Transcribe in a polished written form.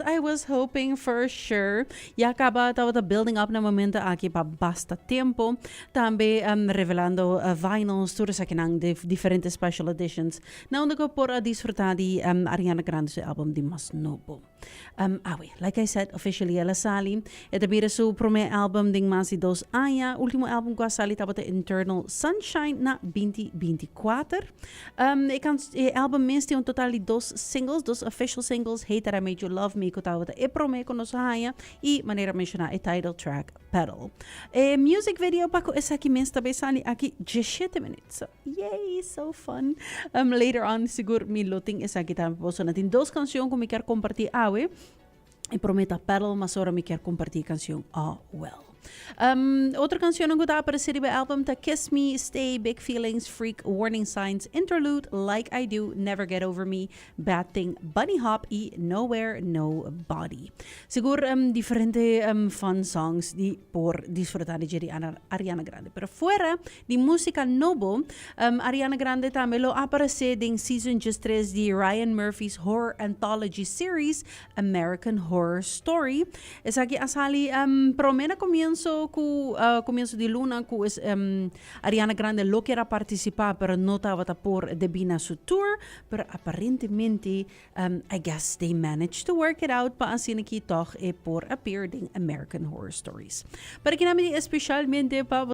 I was hoping for sure. Ya acaba estava building up na momento aqui para basta tempo. Também revelando vinyls, tudo sa kinang diferentes special editions. Na onde ko por a disfrutar di Ariana Grande album di Mas Nobo. Like I said, officially ela sali. Ito bira su primer album ding Masi dos Aya. Último album ko sali taba the Internal Sunshine na 2024. Album minst un total di dos singles, dos official singles. Hate That I Made You Love Me ko taba e prome ko no sahaya e manera mencionar a title track Petal. Music video pa ko esa ki minst tabi sali aki 17 minutes. So, yay, so fun. Later on siguro mi loting esa kita poso natin dos canción ko mi quer compartir awe. E prometa Petal, mas ora me quer compartilhar a canção Oh Well. Outra canção que está a aparecer no álbum tá Kiss Me, Stay, Big Feelings, Freak, Warning Signs, Interlude, Like I Do, Never Get Over Me, Bad Thing, Bunny Hop e Nowhere, Nobody. Siguro diferente fun songs di por disfrutar de Ariana Grande. Pero fuera de música novo, Ariana Grande também lo aparece em season just 3 de Ryan Murphy's horror anthology series American Horror Story. Es aquí asali promena comienzo de luna ku is Ariana Grande lo quiera participar pero no estaba por debina su tour pero aparentemente I guess they managed to work it out pa así que toch por appeared in American Horror Stories. Para que namin especialmente pa